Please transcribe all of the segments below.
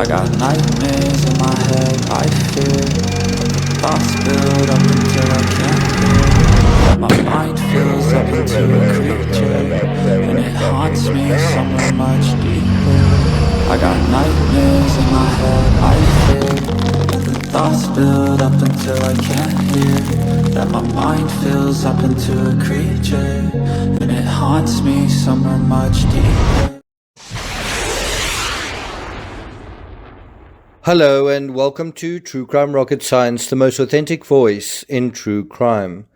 I got nightmares in my head, I fear thoughts build up until I can't hear. That my mind fills up into a creature, and it haunts me somewhere much deeper. I got nightmares in my head, I fear the thoughts build up until I can't hear. That my mind fills up into a creature, and it haunts me somewhere much deeper. Hello and welcome to True Crime Rocket Science, the most authentic voice in true crime.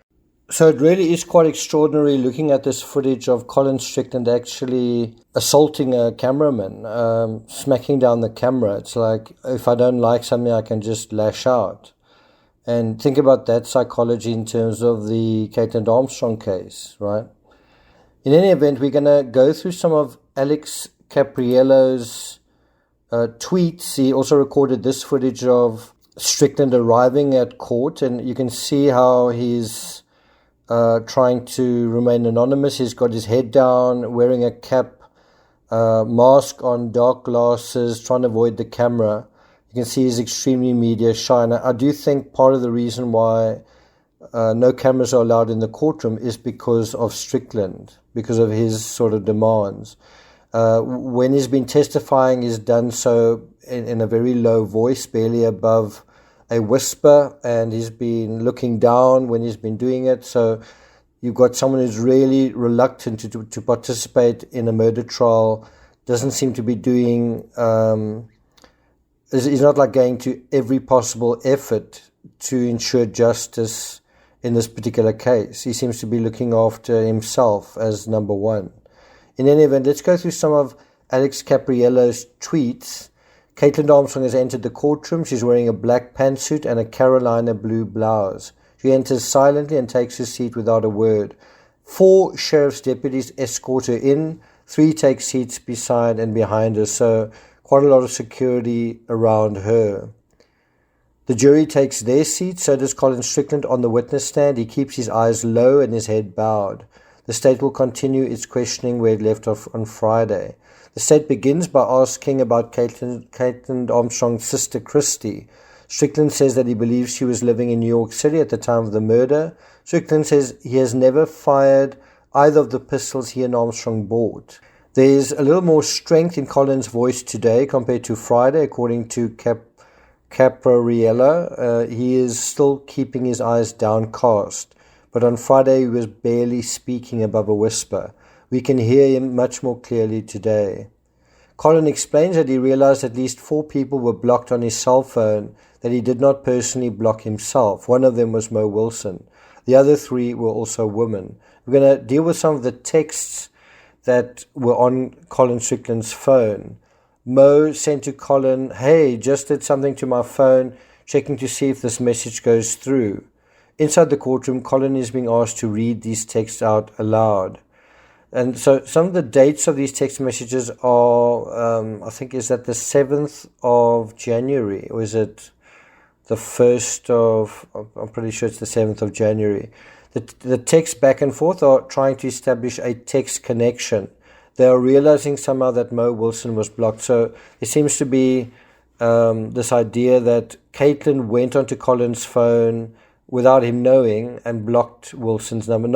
So it really is quite extraordinary looking at this footage of Colin Strickland actually assaulting a cameraman, smacking down the camera. It's like, if I don't like something, I can just lash out. And think about that psychology in terms of the Caitlin Armstrong case, right? In any event, we're going to go through some of Alex Capriello's tweets. He also recorded this footage of Strickland arriving at court, and you can see how he's trying to remain anonymous. He's got his head down, wearing a cap, mask on, dark glasses, trying to avoid the camera. You can see he's extremely media shy. And I do think part of the reason why no cameras are allowed in the courtroom is because of Strickland, because of his sort of demands. When he's been testifying, he's done so in a very low voice, barely above a whisper, and he's been looking down when he's been doing it. So you've got someone who's really reluctant to participate in a murder trial, doesn't seem to be doing, he's not like going to every possible effort to ensure justice in this particular case. He seems to be looking after himself as number one. In any event, let's go through some of Alex Capriello's tweets. Caitlin Armstrong has entered the courtroom. She's wearing a black pantsuit and a Carolina blue blouse. She enters silently and takes her seat without a word. 4 sheriff's deputies escort her in. 3 take seats beside and behind her, so quite a lot of security around her. The jury takes their seats, so does Colin Strickland on the witness stand. He keeps his eyes low and his head bowed. The state will continue its questioning where it left off on Friday. The state begins by asking about Caitlin Armstrong's sister, Christy. Strickland says that he believes she was living in New York City at the time of the murder. Strickland says he has never fired either of the pistols he and Armstrong bought. There's a little more strength in Colin's voice today compared to Friday, according to Capriello. He is still keeping his eyes downcast, but on Friday he was barely speaking above a whisper. We can hear him much more clearly today. Colin explains that he realized at least 4 people were blocked on his cell phone that he did not personally block himself. One of them was Mo Wilson. The other 3 were also women. We're going to deal with some of the texts that were on Colin Strickland's phone. Mo sent to Colin, "Hey, just did something to my phone, checking to see if this message goes through." Inside the courtroom, Colin is being asked to read these texts out aloud. And so some of the dates of these text messages are, I think, is that the 7th of January, or is it the 1st of, I'm pretty sure it's the 7th of January. The texts back and forth are trying to establish a text connection. They are realizing somehow that Mo Wilson was blocked. So there seems to be this idea that Caitlin went onto Colin's phone without him knowing and blocked Wilson's number.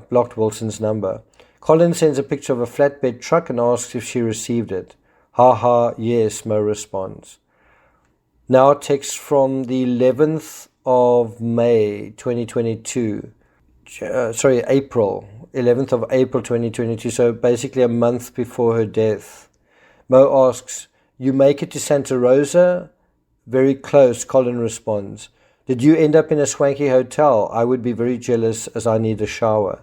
Blocked Wilson's number. Colin sends a picture of a flatbed truck and asks if she received it. "Ha ha, yes," Mo responds. Now text from the 11th of May 2022. April 11th of April 2022, so basically a month before her death. Mo asks, "You make it to Santa Rosa?" "Very close," Colin responds. "Did you end up in a swanky hotel? I would be very jealous as I need a shower."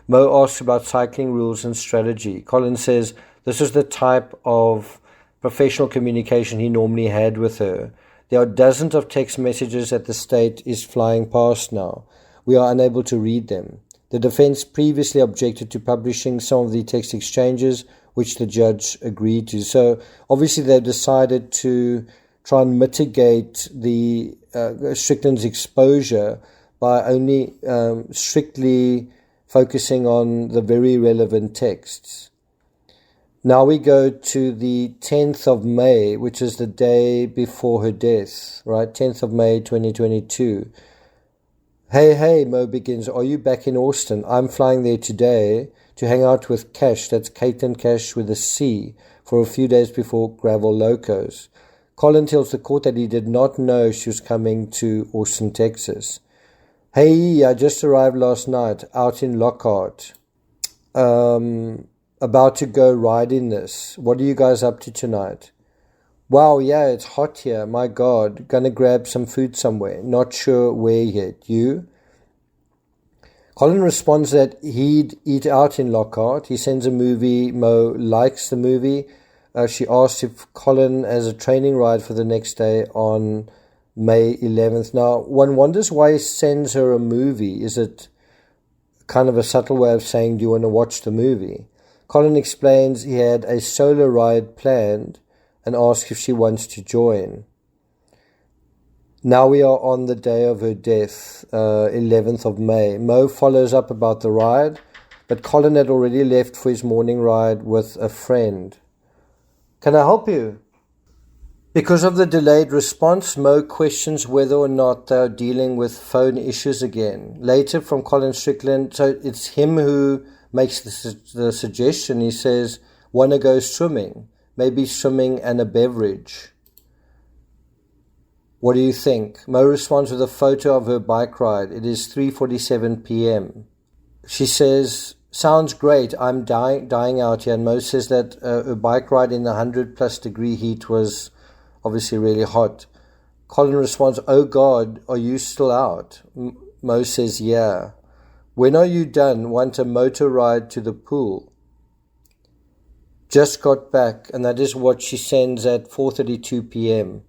Mo asks about cycling rules and strategy. Colin says this is the type of professional communication he normally had with her. There are dozens of text messages that the state is flying past now. We are unable to read them. The defense previously objected to publishing some of the text exchanges, which the judge agreed to. So obviously they've decided to try and mitigate the Strickland's exposure by only strictly focusing on the very relevant texts. Now we go to the 10th of May, which is the day before her death, right? 10th of May, 2022. Hey, Mo begins, are you back in Austin? I'm flying there today to hang out with Cash, that's Caitlin Cash with a C, for a few days before Gravel Locos. Colin tells the court that he did not know she was coming to Austin, Texas. Hey, I just arrived last night out in Lockhart. About to go riding this. What are you guys up to tonight? Wow, yeah, it's hot here. My God. Gonna grab some food somewhere. Not sure where yet. You? Colin responds that he'd eat out in Lockhart. He sends a movie. Mo likes the movie. She asks if Colin has a training ride for the next day on May 11th. Now, one wonders why he sends her a movie. Is it kind of a subtle way of saying, do you want to watch the movie? Colin explains he had a solo ride planned and asks if she wants to join. Now we are on the day of her death, 11th of May. Mo follows up about the ride, but Colin had already left for his morning ride with a friend. Can I help you? Because of the delayed response, Mo questions whether or not they're dealing with phone issues again. Later from Colin Strickland, so it's him who makes the suggestion. He says, want to go swimming, maybe swimming and a beverage. What do you think? Mo responds with a photo of her bike ride. It is 3:47 p.m. She says, sounds great, I'm dying out here. And Mo says that her bike ride in the 100+ degree heat was obviously really hot. Colin responds, oh God, are you still out? Mo says, yeah. When are you done? Want a motor ride to the pool? Just got back, and that is what she sends at 4:32 p.m.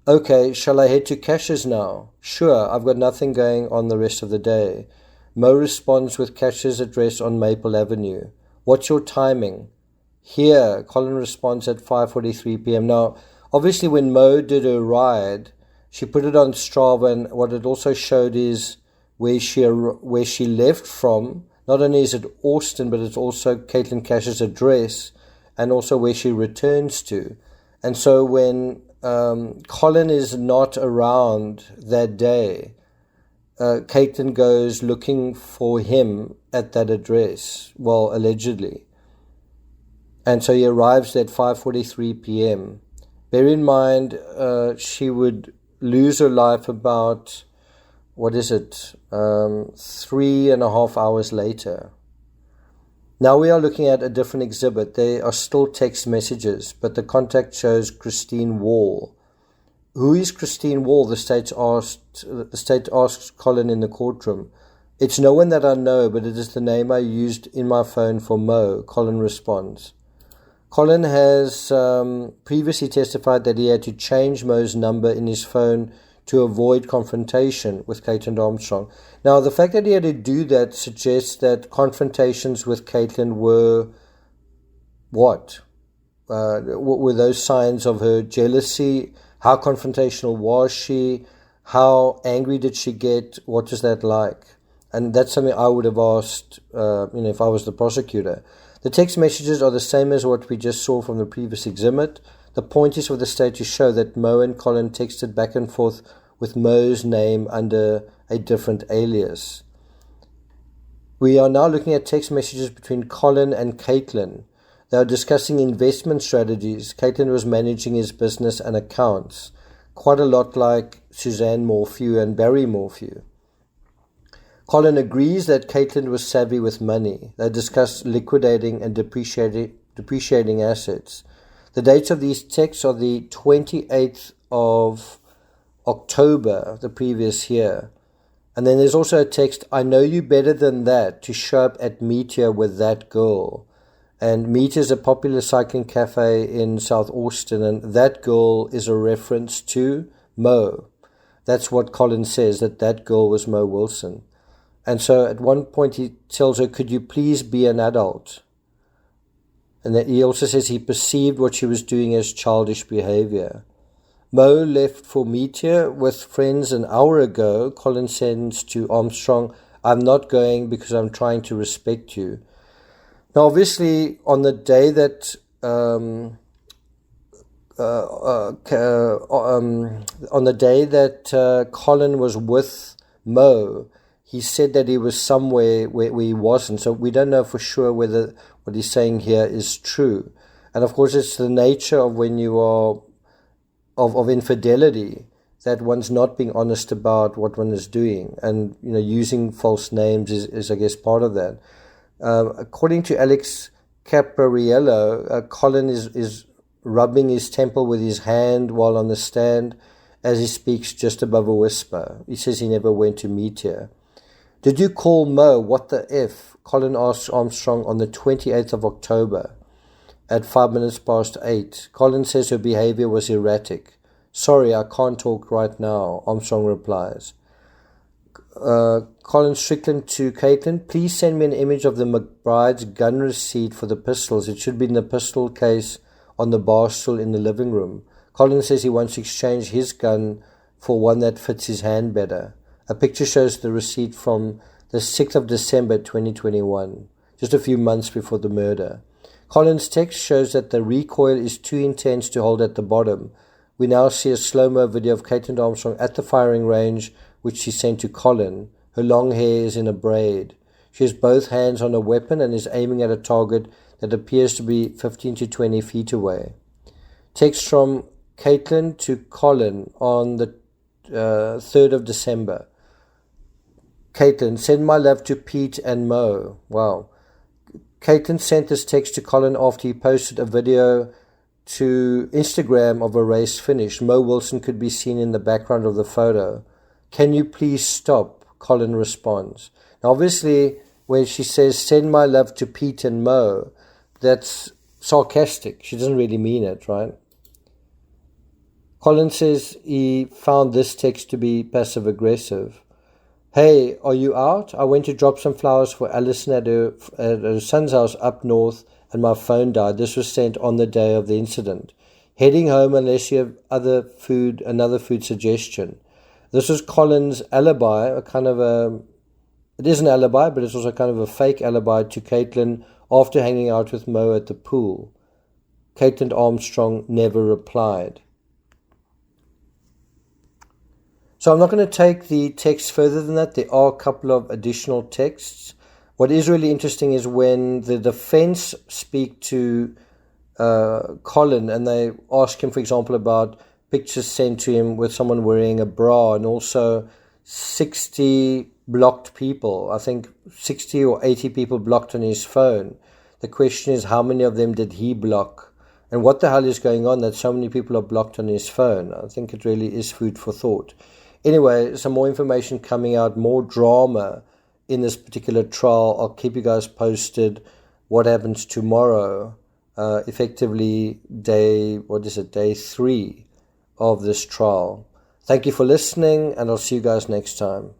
Okay, shall I head to Cash's now? Sure, I've got nothing going on the rest of the day. Mo responds with Cash's address on Maple Avenue. What's your timing? Here, Colin responds at 5:43 p.m. Now, obviously when Mo did her ride, she put it on Strava, and what it also showed is where she left from. Not only is it Austin, but it's also Caitlin Cash's address, and also where she returns to. And so when Colin is not around that day, Caitlin goes looking for him at that address, well, allegedly. And so he arrives at 5:43 p.m. Bear in mind, she would lose her life about, 3.5 hours later. Now we are looking at a different exhibit. They are still text messages, but the contact shows Christine Wall. Who is Christine Wall? The state asks Colin in the courtroom. It's no one that I know, but it is the name I used in my phone for Mo, Colin responds. Colin has previously testified that he had to change Mo's number in his phone to avoid confrontation with Caitlin Armstrong. Now, the fact that he had to do that suggests that confrontations with Caitlin were what? Were those signs of her jealousy? How confrontational was she? How angry did she get? What was that like? And that's something I would have asked, if I was the prosecutor. The text messages are the same as what we just saw from the previous exhibit. The point is for the state to show that Mo and Colin texted back and forth with Mo's name under a different alias. We are now looking at text messages between Colin and Caitlin. They are discussing investment strategies. Caitlin was managing his business and accounts, quite a lot like Suzanne Morphew and Barry Morphew. Colin agrees that Caitlin was savvy with money. They discuss liquidating and depreciating assets. The dates of these texts are the 28th of October, the previous year. And then there's also a text, I know you better than that, to show up at Meteor with that girl. And Meteor is a popular cycling cafe in South Austin, and that girl is a reference to Mo. That's what Colin says, that girl was Mo Wilson. And so at one point he tells her, could you please be an adult? And that he also says he perceived what she was doing as childish behavior. Mo left for Meteor with friends an hour ago. Colin sends to Armstrong, I'm not going because I'm trying to respect you. Now, obviously, on the day that Colin was with Mo, he said that he was somewhere where he wasn't. So we don't know for sure whether what he's saying here is true. And of course, it's the nature of when you are of infidelity that one's not being honest about what one is doing, and using false names is I guess part of that. According to Alex Capariello, Colin is rubbing his temple with his hand while on the stand as he speaks just above a whisper. He says he never went to meet her. Did you call Mo? What the F? Colin asked Armstrong on the 28th of October at 8:05. Colin says her behavior was erratic. Sorry, I can't talk right now, Armstrong replies. Colin Strickland to Caitlin, please send me an image of the McBride's gun receipt for the pistols. It should be in the pistol case on the bar stool in the living room. Colin says he wants to exchange his gun for one that fits his hand better. A picture shows the receipt from the 6th of December 2021, just a few months before the murder. Colin's text shows that the recoil is too intense to hold at the bottom. We now see a slow-mo video of Caitlin Armstrong at the firing range, which she sent to Colin. Her long hair is in a braid. She has both hands on a weapon and is aiming at a target that appears to be 15 to 20 feet away. Text from Caitlin to Colin on the 3rd of December. Caitlin, send my love to Pete and Mo. Wow. Caitlin sent this text to Colin after he posted a video to Instagram of a race finish. Mo Wilson could be seen in the background of the photo. Can you please stop? Colin responds. Now, obviously, when she says, send my love to Pete and Mo, that's sarcastic. She doesn't really mean it, right? Colin says he found this text to be passive-aggressive. Hey, are you out? I went to drop some flowers for Alison at her son's house up north, and my phone died. This was sent on the day of the incident. Heading home unless you have another food suggestion. This was Colin's alibi, it is an alibi, but it's also kind of a fake alibi to Caitlin after hanging out with Mo at the pool. Caitlin Armstrong never replied. So I'm not going to take the text further than that. There are a couple of additional texts. What is really interesting is when the defense speak to Colin and they ask him, for example, about pictures sent to him with someone wearing a bra and also 60 blocked people. I think 60 or 80 people blocked on his phone. The question is, how many of them did he block? And what the hell is going on that so many people are blocked on his phone? I think it really is food for thought. Anyway, some more information coming out, more drama in this particular trial. I'll keep you guys posted what happens tomorrow, effectively day 3 of this trial. Thank you for listening, and I'll see you guys next time.